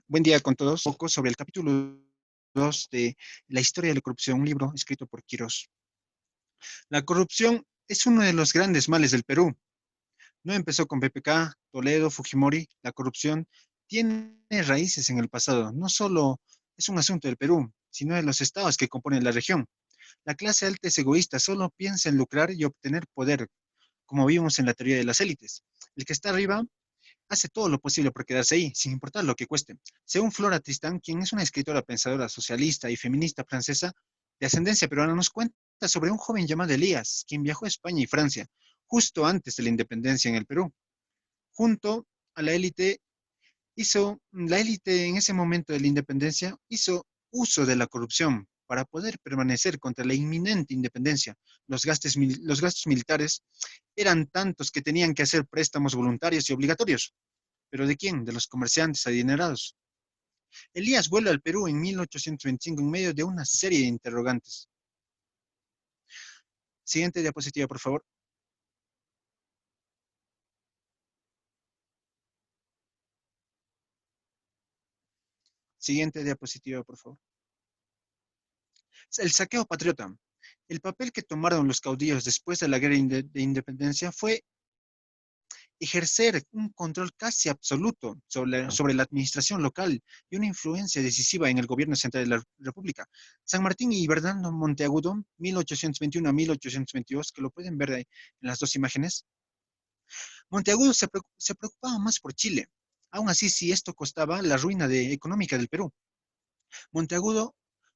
Buen día con todos. Un poco sobre el capítulo 2 de La historia de la corrupción, un libro escrito por Quirós. La corrupción es uno de los grandes males del Perú. No empezó con PPK, Toledo, Fujimori. La corrupción tiene raíces en el pasado. No solo es un asunto del Perú, sino de los estados que componen la región. La clase alta es egoísta, solo piensa en lucrar y obtener poder, como vimos en la teoría de las élites. El que está arriba hace todo lo posible por quedarse ahí, sin importar lo que cueste. Según Flora Tristán, quien es una escritora pensadora socialista y feminista francesa de ascendencia peruana, nos cuenta sobre un joven llamado Elías, quien viajó a España y Francia justo antes de la independencia en el Perú. Junto a la élite en ese momento de la independencia hizo uso de la corrupción para poder permanecer contra la inminente independencia. Los gastos militares eran tantos que tenían que hacer préstamos voluntarios y obligatorios. ¿Pero de quién? De los comerciantes adinerados. Elías vuelve al Perú en 1825 en medio de una serie de interrogantes. Siguiente diapositiva, por favor. Siguiente diapositiva, por favor. El saqueo patriota. El papel que tomaron los caudillos después de la guerra de independencia fue ejercer un control casi absoluto sobre la administración local y una influencia decisiva en el gobierno central de la República. San Martín y Bernardo Monteagudo, 1821 a 1822, que lo pueden ver en las dos imágenes. Monteagudo se preocupaba más por Chile, aún así si esto costaba la ruina económica del Perú. Monteagudo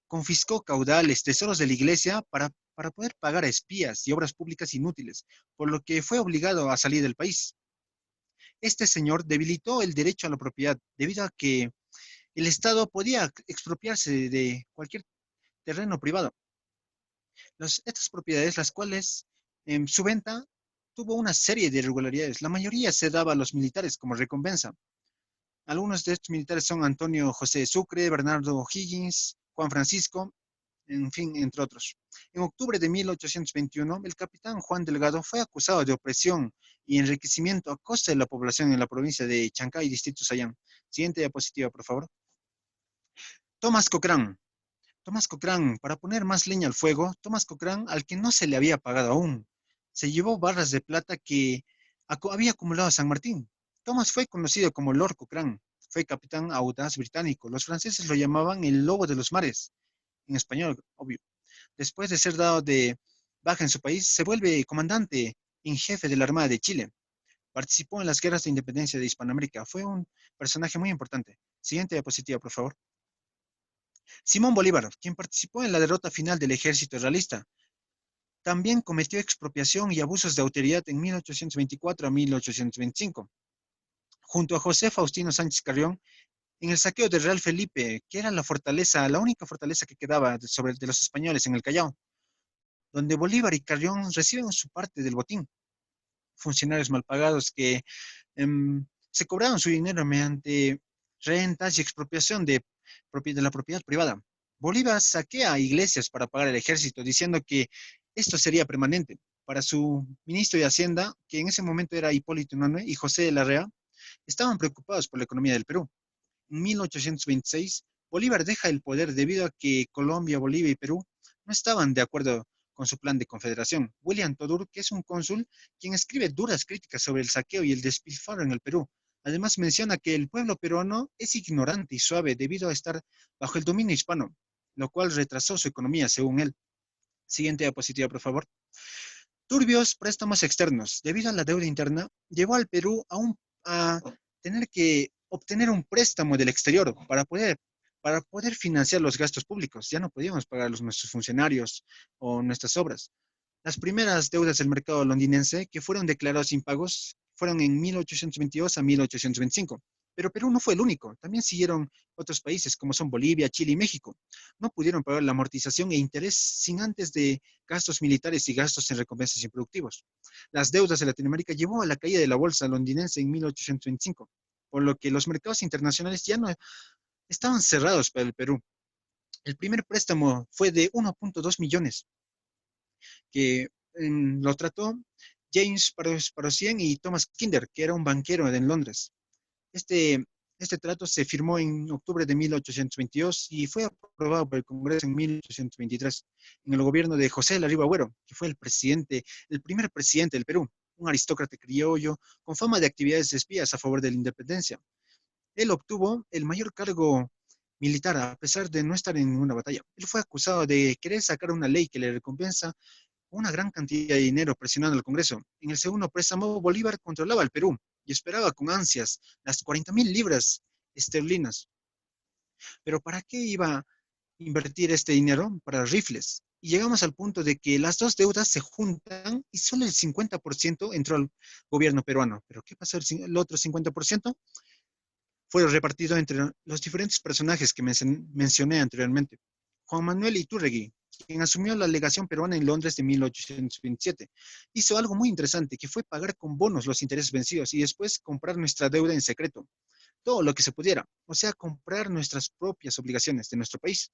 confiscó caudales, tesoros de la iglesia para poder pagar a espías y obras públicas inútiles, por lo que fue obligado a salir del país. Este señor debilitó el derecho a la propiedad debido a que el Estado podía expropiarse de cualquier terreno privado. Estas propiedades, las cuales en su venta tuvo una serie de irregularidades. La mayoría se daba a los militares como recompensa. Algunos de estos militares son Antonio José Sucre, Bernardo Higgins, Juan Francisco, en fin, entre otros. En octubre de 1821, el capitán Juan Delgado fue acusado de opresión y enriquecimiento a costa de la población en la provincia de Chancay, distrito Sayán. Siguiente diapositiva, por favor. Thomas Cochrane. Thomas Cochrane, para poner más leña al fuego, Thomas Cochrane, al que no se le había pagado aún, se llevó barras de plata que había acumulado San Martín. Thomas fue conocido como Lord Cochrane, fue capitán audaz británico. Los franceses lo llamaban el lobo de los mares, en español, obvio. Después de ser dado de baja en su país, se vuelve comandante en jefe de la Armada de Chile. Participó en las guerras de independencia de Hispanoamérica. Fue un personaje muy importante. Siguiente diapositiva, por favor. Simón Bolívar, quien participó en la derrota final del ejército realista, también cometió expropiación y abusos de autoridad en 1824 a 1825. Junto a José Faustino Sánchez Carrión, en el saqueo de Real Felipe, que era la única fortaleza que quedaba de los españoles en el Callao, donde Bolívar y Carrión reciben su parte del botín. Funcionarios mal pagados que se cobraron su dinero mediante rentas y expropiación de la propiedad privada. Bolívar saquea iglesias para pagar el ejército, diciendo que esto sería permanente. Para su ministro de Hacienda, que en ese momento era Hipólito Unanue y José de Larrea, estaban preocupados por la economía del Perú. En 1826, Bolívar deja el poder debido a que Colombia, Bolivia y Perú no estaban de acuerdo con su plan de confederación. William Todur, que es un cónsul, quien escribe duras críticas sobre el saqueo y el despilfarro en el Perú. Además menciona que el pueblo peruano es ignorante y suave debido a estar bajo el dominio hispano, lo cual retrasó su economía, según él. Siguiente diapositiva, por favor. Turbios préstamos externos. Debido a la deuda interna, llevó al Perú a tener que obtener un préstamo del exterior para poder financiar los gastos públicos. Ya no podíamos pagar a nuestros funcionarios o nuestras obras. Las primeras deudas del mercado londinense que fueron declarados impagos fueron en 1822 a 1825. Pero Perú no fue el único. También siguieron otros países como son Bolivia, Chile y México. No pudieron pagar la amortización e interés sin antes de gastos militares y gastos en recompensas improductivos. Las deudas de Latinoamérica llevó a la caída de la bolsa londinense en 1825, por lo que los mercados internacionales ya no estaban cerrados para el Perú. El primer préstamo fue de 1.2 millones, que lo trató James Parosien y Thomas Kinder, que era un banquero en Londres. Este Este trato se firmó en octubre de 1822 y fue aprobado por el Congreso en 1823, en el gobierno de José Larriba Agüero, que fue el primer presidente del Perú, un aristócrata criollo con fama de actividades espías a favor de la independencia. Él obtuvo el mayor cargo militar a pesar de no estar en ninguna batalla. Él fue acusado de querer sacar una ley que le recompensa una gran cantidad de dinero presionando al Congreso. En el segundo préstamo, Bolívar controlaba el Perú y esperaba con ansias las 40.000 libras esterlinas. Pero ¿para qué iba a invertir este dinero? Para rifles. Y llegamos al punto de que las dos deudas se juntan y solo el 50% entró al gobierno peruano. ¿Pero qué pasó el otro 50%? Fue repartido entre los diferentes personajes que mencioné anteriormente. Juan Manuel Iturregui, quien asumió la legación peruana en Londres de 1827, hizo algo muy interesante, que fue pagar con bonos los intereses vencidos y después comprar nuestra deuda en secreto, todo lo que se pudiera, o sea, comprar nuestras propias obligaciones de nuestro país.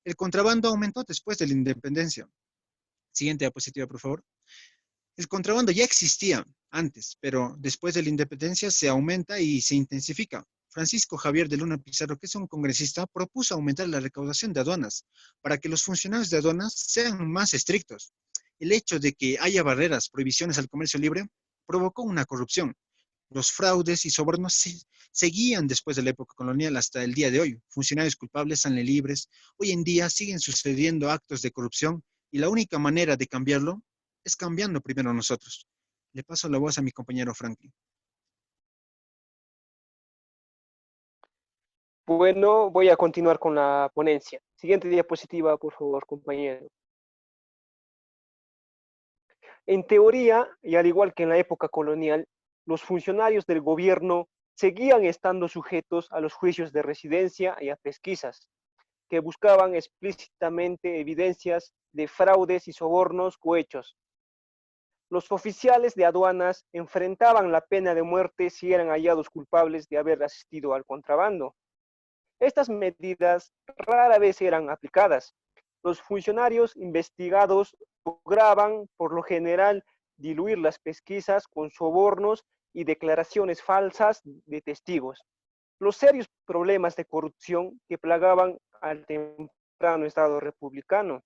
El contrabando aumentó después de la independencia. Siguiente diapositiva, por favor. El contrabando ya existía antes, pero después de la independencia se aumenta y se intensifica. Francisco Javier de Luna Pizarro, que es un congresista, propuso aumentar la recaudación de aduanas para que los funcionarios de aduanas sean más estrictos. El hecho de que haya barreras, prohibiciones al comercio libre, provocó una corrupción. Los fraudes y sobornos seguían después de la época colonial hasta el día de hoy. Funcionarios culpables salen libres. Hoy en día siguen sucediendo actos de corrupción y la única manera de cambiarlo es cambiando primero nosotros. Le paso la voz a mi compañero Franklin. Bueno, voy a continuar con la ponencia. Siguiente diapositiva, por favor, compañero. En teoría, y al igual que en la época colonial, los funcionarios del gobierno seguían estando sujetos a los juicios de residencia y a pesquisas, que buscaban explícitamente evidencias de fraudes y sobornos cohechos. Los oficiales de aduanas enfrentaban la pena de muerte si eran hallados culpables de haber asistido al contrabando. Estas medidas rara vez eran aplicadas. Los funcionarios investigados lograban, por lo general, diluir las pesquisas con sobornos y declaraciones falsas de testigos. Los serios problemas de corrupción que plagaban al temprano Estado republicano.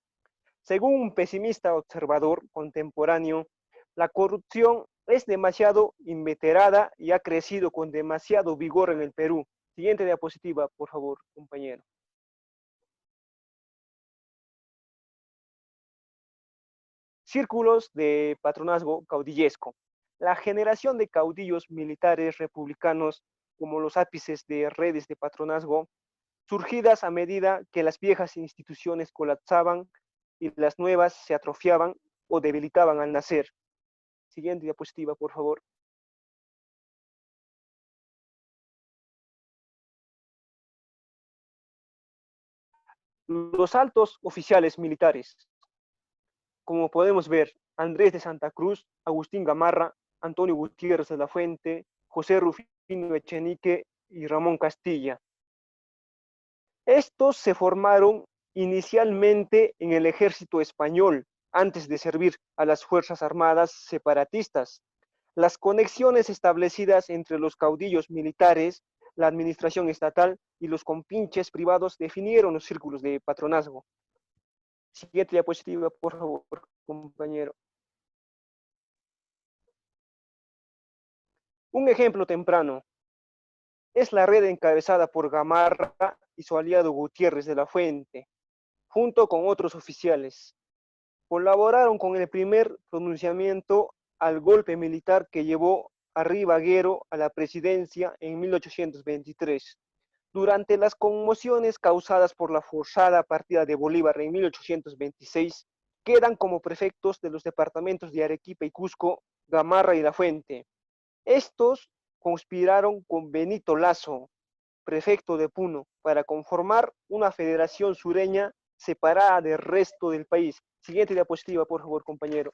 Según un pesimista observador contemporáneo, la corrupción es demasiado inveterada y ha crecido con demasiado vigor en el Perú. Siguiente diapositiva, por favor, compañero. Círculos de patronazgo caudillesco. La generación de caudillos militares republicanos como los ápices de redes de patronazgo, surgidas a medida que las viejas instituciones colapsaban y las nuevas se atrofiaban o debilitaban al nacer. Siguiente diapositiva, por favor. Los altos oficiales militares, como podemos ver, Andrés de Santa Cruz, Agustín Gamarra, Antonio Gutiérrez de la Fuente, José Rufino Echenique y Ramón Castilla. Estos se formaron inicialmente en el ejército español, antes de servir a las Fuerzas Armadas separatistas. Las conexiones establecidas entre los caudillos militares, la administración estatal y los compinches privados definieron los círculos de patronazgo. Siguiente diapositiva, por favor, compañero. Un ejemplo temprano es la red encabezada por Gamarra y su aliado Gutiérrez de la Fuente, junto con otros oficiales. Colaboraron con el primer pronunciamiento al golpe militar que llevó a Rivaguero a la presidencia en 1823. Durante las conmociones causadas por la forzada partida de Bolívar en 1826, quedan como prefectos de los departamentos de Arequipa y Cusco Gamarra y La Fuente. Estos conspiraron con Benito Lazo, prefecto de Puno, para conformar una federación sureña separada del resto del país. Siguiente diapositiva, por favor, compañero.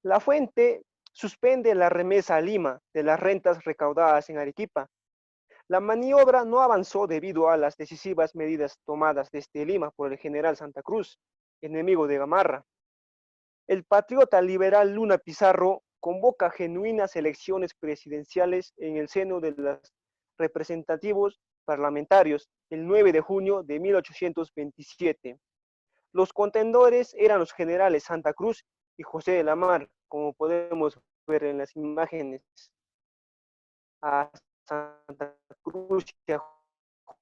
La Fuente suspende la remesa a Lima de las rentas recaudadas en Arequipa. La maniobra no avanzó debido a las decisivas medidas tomadas desde Lima por el general Santa Cruz, enemigo de Gamarra. El patriota liberal Luna Pizarro convoca genuinas elecciones presidenciales en el seno de los representativos parlamentarios el 9 de junio de 1827. Los contendores eran los generales Santa Cruz y José de la Mar, como podemos ver en las imágenes. A Santa Cruz y a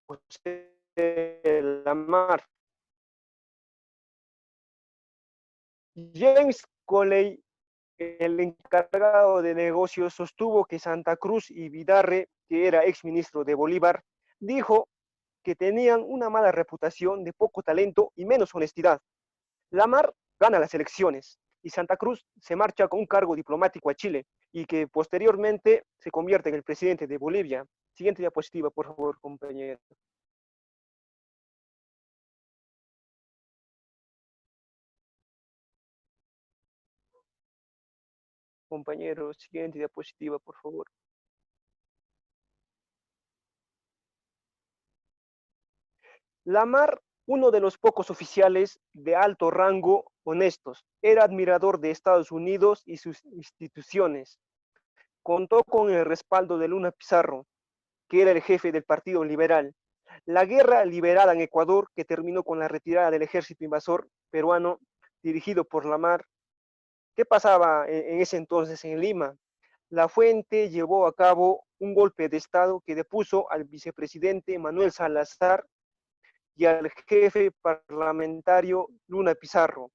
José de la Mar. James Coley, el encargado de negocios, sostuvo que Santa Cruz y Vidarre, que era exministro de Bolívar, dijo que tenían una mala reputación de poco talento y menos honestidad. Lamar gana las elecciones y Santa Cruz se marcha con un cargo diplomático a Chile y que posteriormente se convierte en el presidente de Bolivia. Siguiente diapositiva, por favor, compañero. Compañero, siguiente diapositiva, por favor. Lamar, uno de los pocos oficiales de alto rango honestos, era admirador de Estados Unidos y sus instituciones. Contó con el respaldo de Luna Pizarro, que era el jefe del Partido Liberal. La guerra liberada en Ecuador, que terminó con la retirada del ejército invasor peruano dirigido por Lamar. ¿Qué pasaba en ese entonces en Lima? La Fuente llevó a cabo un golpe de Estado que depuso al vicepresidente Manuel Salazar y al jefe parlamentario Luna Pizarro.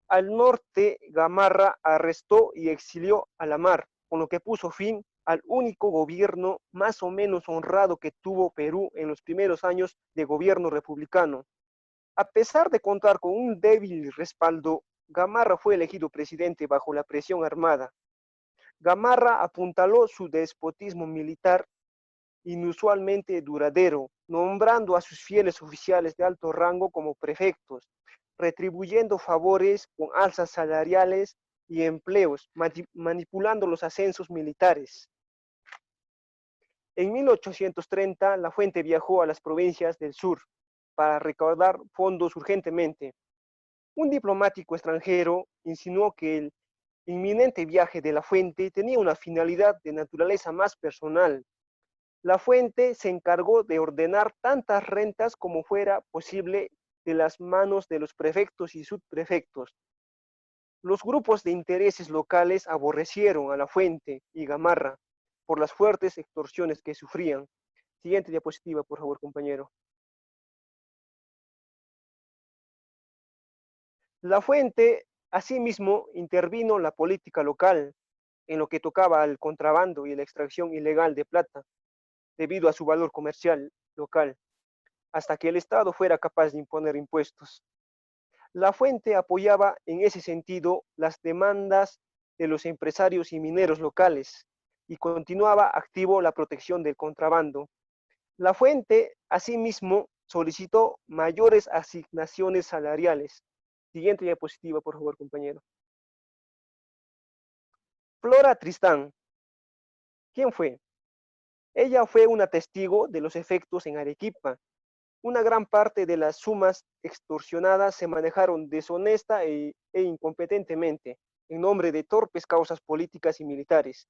Al norte, Gamarra arrestó y exilió a Lamar, con lo que puso fin al único gobierno más o menos honrado que tuvo Perú en los primeros años de gobierno republicano. A pesar de contar con un débil respaldo, Gamarra fue elegido presidente bajo la presión armada. Gamarra apuntaló su despotismo militar inusualmente duradero, nombrando a sus fieles oficiales de alto rango como prefectos, retribuyendo favores con alzas salariales y empleos, manipulando los ascensos militares. En 1830, La Fuente viajó a las provincias del sur para recaudar fondos urgentemente. Un diplomático extranjero insinuó que el inminente viaje de La Fuente tenía una finalidad de naturaleza más personal. La Fuente se encargó de ordenar tantas rentas como fuera posible de las manos de los prefectos y subprefectos. Los grupos de intereses locales aborrecieron a La Fuente y Gamarra por las fuertes extorsiones que sufrían. Siguiente diapositiva, por favor, compañero. La Fuente, asimismo, intervino en la política local, en lo que tocaba al contrabando y la extracción ilegal de plata, debido a su valor comercial local, hasta que el Estado fuera capaz de imponer impuestos. La Fuente apoyaba en ese sentido las demandas de los empresarios y mineros locales y continuaba activo la protección del contrabando. La Fuente, asimismo, solicitó mayores asignaciones salariales. Siguiente diapositiva, por favor, compañero. Flora Tristán. ¿Quién fue? Ella fue una testigo de los efectos en Arequipa. Una gran parte de las sumas extorsionadas se manejaron deshonesta e incompetentemente en nombre de torpes causas políticas y militares.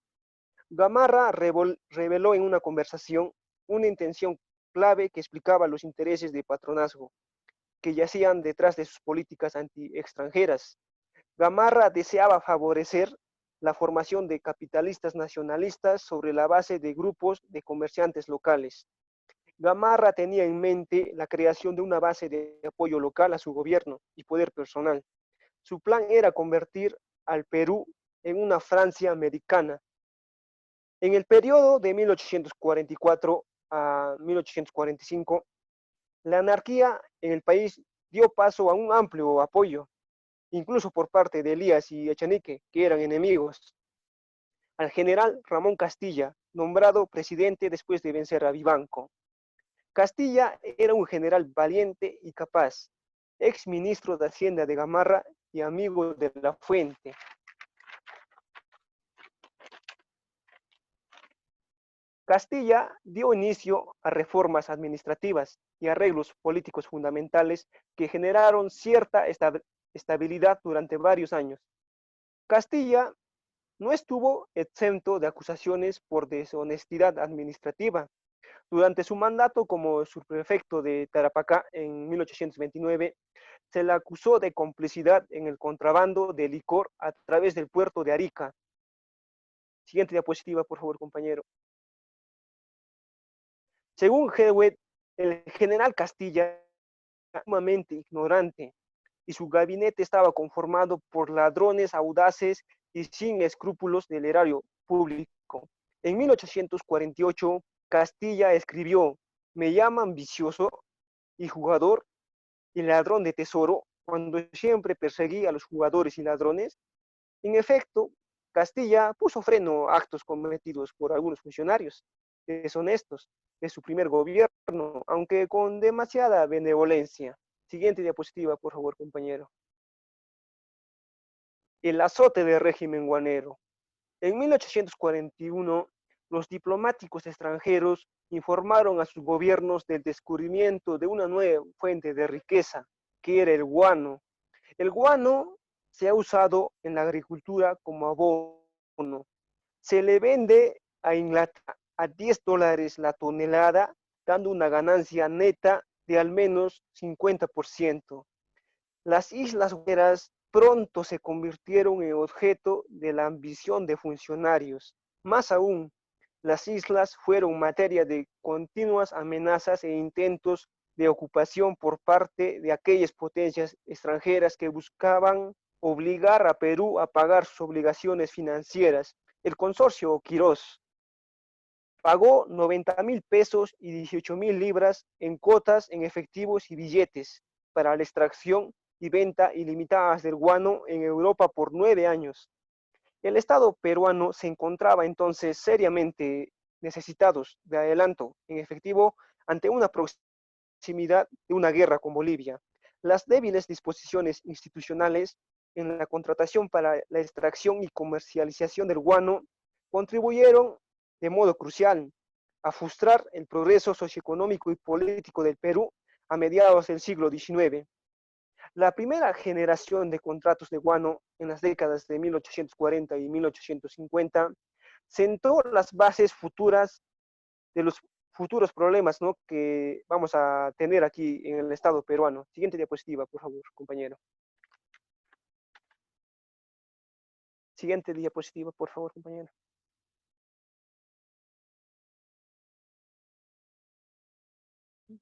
Gamarra reveló en una conversación una intención clave que explicaba los intereses de patronazgo que yacían detrás de sus políticas anti-extranjeras. Gamarra deseaba favorecer la formación de capitalistas nacionalistas sobre la base de grupos de comerciantes locales. Gamarra tenía en mente la creación de una base de apoyo local a su gobierno y poder personal. Su plan era convertir al Perú en una Francia americana. En el periodo de 1844 a 1845, la anarquía en el país dio paso a un amplio apoyo, incluso por parte de Elías y Echenique, que eran enemigos, al general Ramón Castilla, nombrado presidente después de vencer a Vivanco. Castilla era un general valiente y capaz, ex ministro de Hacienda de Gamarra y amigo de La Fuente. Castilla dio inicio a reformas administrativas y arreglos políticos fundamentales que generaron cierta estabilidad durante varios años. Castilla no estuvo exento de acusaciones por deshonestidad administrativa. Durante su mandato como subprefecto de Tarapacá en 1829, se le acusó de complicidad en el contrabando de licor a través del puerto de Arica. Siguiente diapositiva, por favor, compañero. Según Hedwig, el general Castilla era sumamente ignorante y su gabinete estaba conformado por ladrones audaces y sin escrúpulos del erario público. En 1848, Castilla escribió: "Me llaman vicioso y jugador y ladrón de tesoro cuando siempre perseguí a los jugadores y ladrones". En efecto, Castilla puso freno a actos cometidos por algunos funcionarios deshonestos de su primer gobierno, aunque con demasiada benevolencia. Siguiente diapositiva, por favor, compañero. El azote del régimen guanero. En 1841, los diplomáticos extranjeros informaron a sus gobiernos del descubrimiento de una nueva fuente de riqueza, que era el guano. El guano se ha usado en la agricultura como abono. Se le vende a Inglaterra a $10 la tonelada, dando una ganancia neta de al menos 50%. Las islas guaneras pronto se convirtieron en objeto de la ambición de funcionarios. Más aún, las islas fueron materia de continuas amenazas e intentos de ocupación por parte de aquellas potencias extranjeras que buscaban obligar a Perú a pagar sus obligaciones financieras. El consorcio Quirós pagó 90,000 pesos y 18,000 libras en cuotas en efectivos y billetes para la extracción y venta ilimitadas del guano en Europa por 9 años. El Estado peruano se encontraba entonces seriamente necesitados de adelanto en efectivo ante una proximidad de una guerra con Bolivia. Las débiles disposiciones institucionales en la contratación para la extracción y comercialización del guano contribuyeron de modo crucial a frustrar el progreso socioeconómico y político del Perú a mediados del siglo XIX. La primera generación de contratos de guano en las décadas de 1840 y 1850 sentó las bases futuras de los futuros problemas, ¿no?, que vamos a tener aquí en el Estado peruano. Siguiente diapositiva, por favor, compañero. Siguiente diapositiva, por favor, compañero.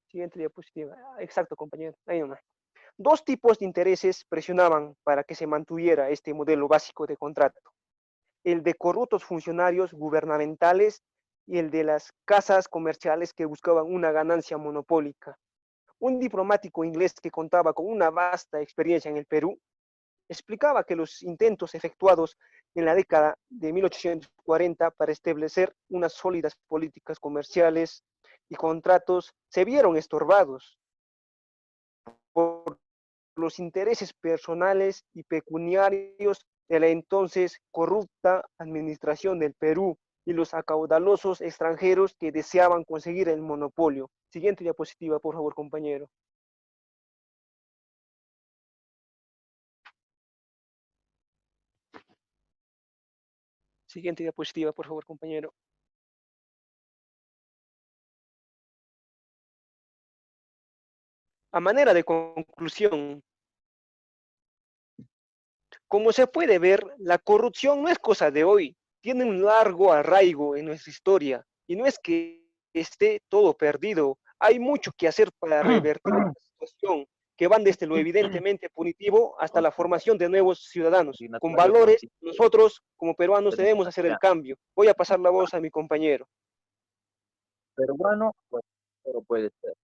Siguiente diapositiva. Exacto, compañero. Ahí nomás. Dos tipos de intereses presionaban para que se mantuviera este modelo básico de contrato: el de corruptos funcionarios gubernamentales y el de las casas comerciales que buscaban una ganancia monopólica. Un diplomático inglés que contaba con una vasta experiencia en el Perú explicaba que los intentos efectuados en la década de 1840 para establecer unas sólidas políticas comerciales y contratos se vieron estorbados por los intereses personales y pecuniarios de la entonces corrupta administración del Perú y los acaudalosos extranjeros que deseaban conseguir el monopolio. Siguiente diapositiva, por favor, compañero. Siguiente diapositiva, por favor, compañero. A manera de conclusión, como se puede ver, la corrupción no es cosa de hoy, tiene un largo arraigo en nuestra historia y no es que esté todo perdido. Hay mucho que hacer para revertir la situación, que van desde lo evidentemente punitivo hasta la formación de nuevos ciudadanos. Con valores, nosotros como peruanos debemos hacer el cambio. Voy a pasar la voz a mi compañero. Peruano, pues, pero puede ser.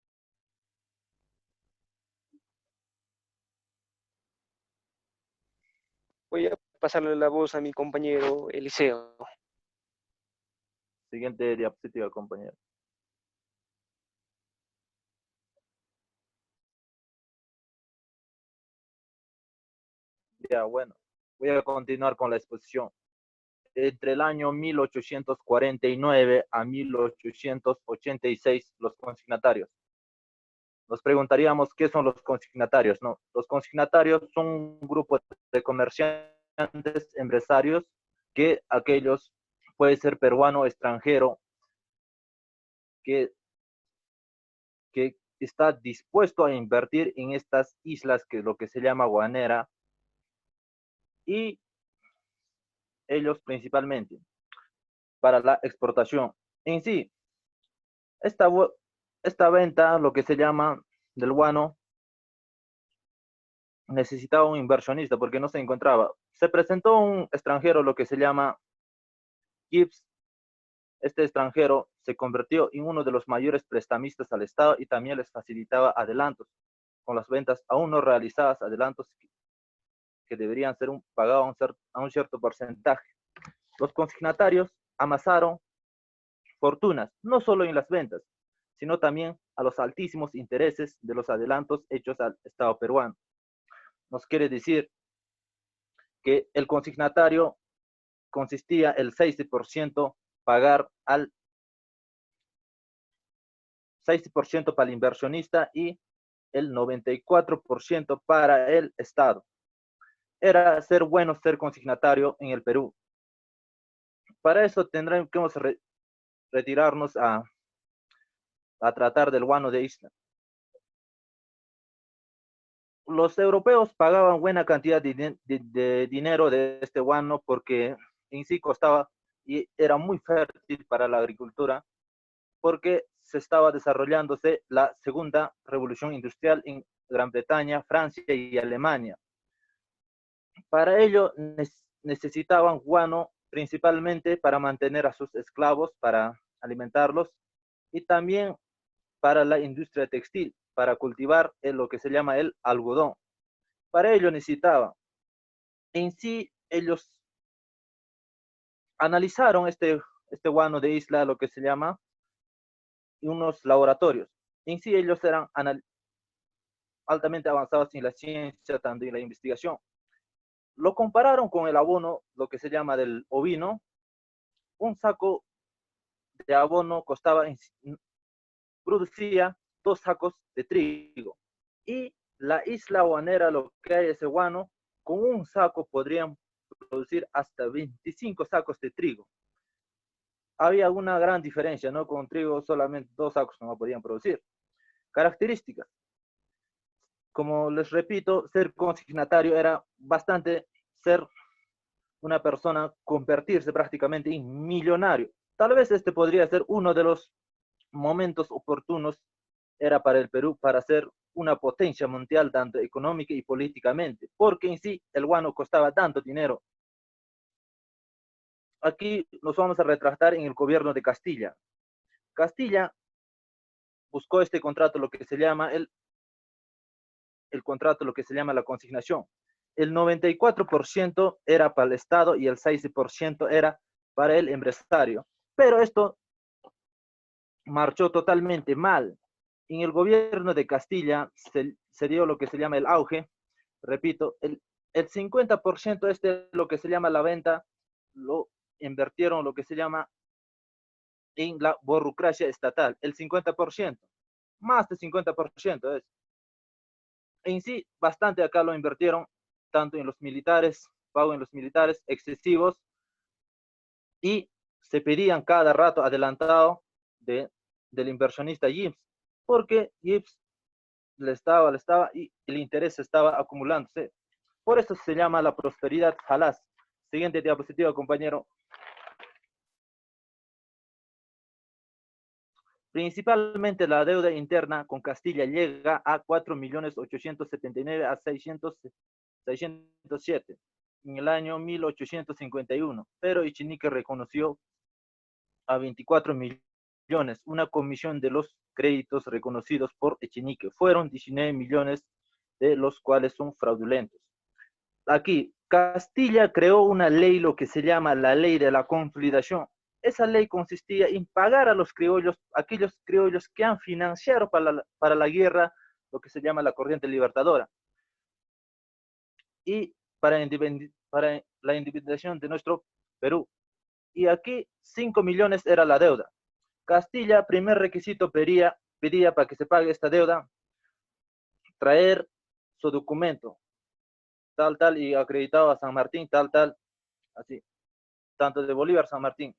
Voy a pasarle la voz a mi compañero Eliseo. Siguiente diapositiva, compañero. Ya, bueno, voy a continuar con la exposición. Entre el año 1849 a 1886, los consignatarios. Nos preguntaríamos qué son los consignatarios, ¿no? Los consignatarios son un grupo de comerciantes, empresarios que aquellos, puede ser peruano o extranjero, que está dispuesto a invertir en estas islas, que es lo que se llama Guanera, y ellos principalmente para la exportación. En sí, esta, esta venta, lo que se llama del guano, necesitaba un inversionista porque no se encontraba. Se presentó un extranjero, lo que se llama Gibbs. Este extranjero se convirtió en uno de los mayores prestamistas al Estado y también les facilitaba adelantos con las ventas aún no realizadas, adelantos que deberían ser pagados a un cierto porcentaje. Los consignatarios amasaron fortunas, no solo en las ventas, sino también a los altísimos intereses de los adelantos hechos al Estado peruano. Nos quiere decir que el consignatario consistía el 6% pagar al 6% para el inversionista y el 94% para el Estado. Era ser bueno ser consignatario en el Perú. Para eso tendremos que retirarnos a tratar del guano de isla. Los europeos pagaban buena cantidad de dinero de este guano porque en sí costaba y era muy fértil para la agricultura, porque se estaba desarrollándose la segunda revolución industrial en Gran Bretaña, Francia y Alemania. Para ello necesitaban guano principalmente para mantener a sus esclavos, para alimentarlos, y también para la industria textil, para cultivar lo que se llama el algodón. Para ello necesitaban. En sí, ellos analizaron este guano de isla, lo que se llama, en unos laboratorios. En sí, ellos eran altamente avanzados en la ciencia, tanto en la investigación. Lo compararon con el abono, lo que se llama del ovino. Un saco de abono producía 2 sacos de trigo. Y la isla guanera, lo que hay ese guano, con un saco podrían producir hasta 25 sacos de trigo. Había una gran diferencia, ¿no? Con trigo solamente 2 sacos no podían producir. Características. Como les repito, ser consignatario era bastante ser una persona, convertirse prácticamente en millonario. Tal vez este podría ser uno de los momentos oportunos era para el Perú para ser una potencia mundial tanto económica y políticamente, porque en sí el guano costaba tanto dinero. Aquí nos vamos a retratar en el gobierno de Castilla. Castilla buscó este contrato, lo que se llama el contrato, lo que se llama la consignación. El 94% era para el Estado y el 6% era para el empresario. Pero esto marchó totalmente mal. En el gobierno de Castilla se dio lo que se llama el auge. Repito, el 50% lo que se llama la venta, lo invirtieron lo que se llama en la burocracia estatal, el 50%, más de 50% es. En sí, bastante acá lo invirtieron, tanto en los militares, pago en los militares excesivos, y se pedían cada rato adelantado del inversionista Gibbs, porque Gibbs le estaba, y el interés estaba acumulándose. Por eso se llama la prosperidad falaz. Siguiente diapositiva, compañero. Principalmente la deuda interna con Castilla llega a 4.879.000 a 607 en el año 1851, pero Echenique reconoció a 24 millones, una comisión de los créditos reconocidos por Echenique. Fueron 19 millones de los cuales son fraudulentos. Aquí, Castilla creó una ley, lo que se llama la ley de la consolidación. Esa ley consistía en pagar a los criollos, aquellos criollos que han financiado para la guerra, lo que se llama la corriente libertadora, y para la independización de nuestro Perú. Y aquí 5 millones era la deuda. Castilla, primer requisito, pedía para que se pague esta deuda, traer su documento, tal, y acreditado a San Martín, tal, así. tanto de Bolívar, San Martín.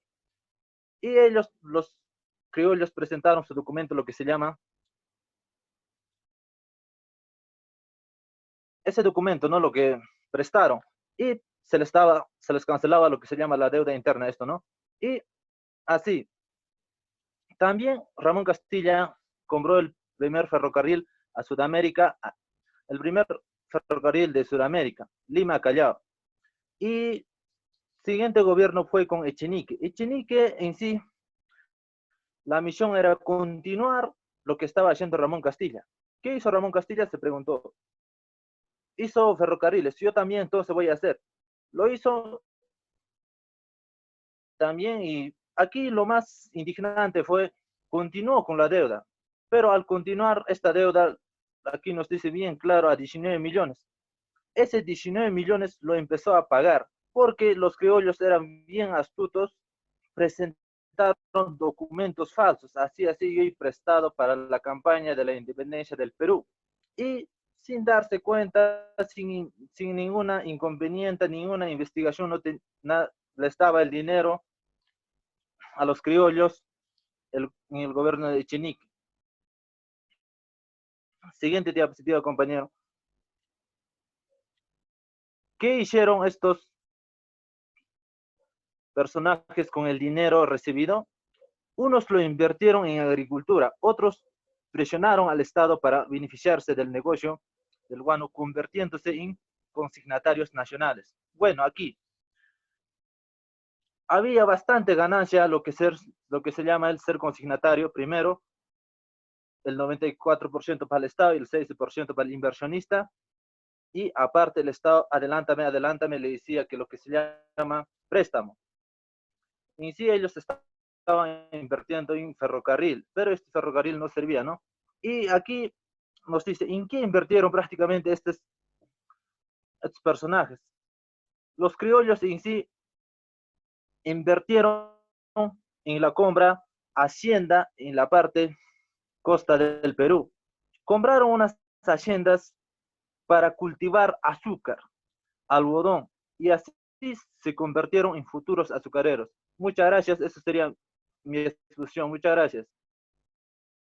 Y ellos, los criollos, presentaron su documento, lo que se llama, ese documento, ¿no? Lo que prestaron. Y se les cancelaba lo que se llama la deuda interna, esto, ¿no? Y así. También Ramón Castilla compró el primer ferrocarril a Sudamérica, el primer ferrocarril de Sudamérica, Lima a Callao. Y siguiente gobierno fue con Echenique. Echenique en sí, la misión era continuar lo que estaba haciendo Ramón Castilla. ¿Qué hizo Ramón Castilla? Se preguntó. Hizo ferrocarriles, yo también entonces voy a hacer. Lo hizo también y aquí lo más indignante fue, continuó con la deuda, pero al continuar esta deuda, aquí nos dice bien claro, a 19 millones. Ese 19 millones lo empezó a pagar porque los criollos eran bien astutos, presentaron documentos falsos, así y prestado para la campaña de la independencia del Perú. Y sin darse cuenta, sin ninguna inconveniente, ninguna investigación, le estaba el dinero a los criollos en el gobierno de Echenique. Siguiente diapositiva, compañero. ¿Qué hicieron estos personajes con el dinero recibido? Unos lo invirtieron en agricultura, otros presionaron al Estado para beneficiarse del negocio del guano, convirtiéndose en consignatarios nacionales. Bueno, aquí había bastante ganancia lo que se llama el ser consignatario. Primero, el 94% para el Estado y el 6% para el inversionista. Y aparte el Estado, adelántame, le decía que lo que se llama préstamo. En sí ellos estaban invirtiendo en ferrocarril, pero este ferrocarril no servía, ¿no? Y aquí nos dice, ¿en qué invirtieron prácticamente estos personajes? Los criollos en sí invirtieron en la compra hacienda en la parte costa del Perú. Compraron unas haciendas para cultivar azúcar, algodón, y así se convirtieron en futuros azucareros. Muchas gracias, eso sería mi exposición. Muchas gracias.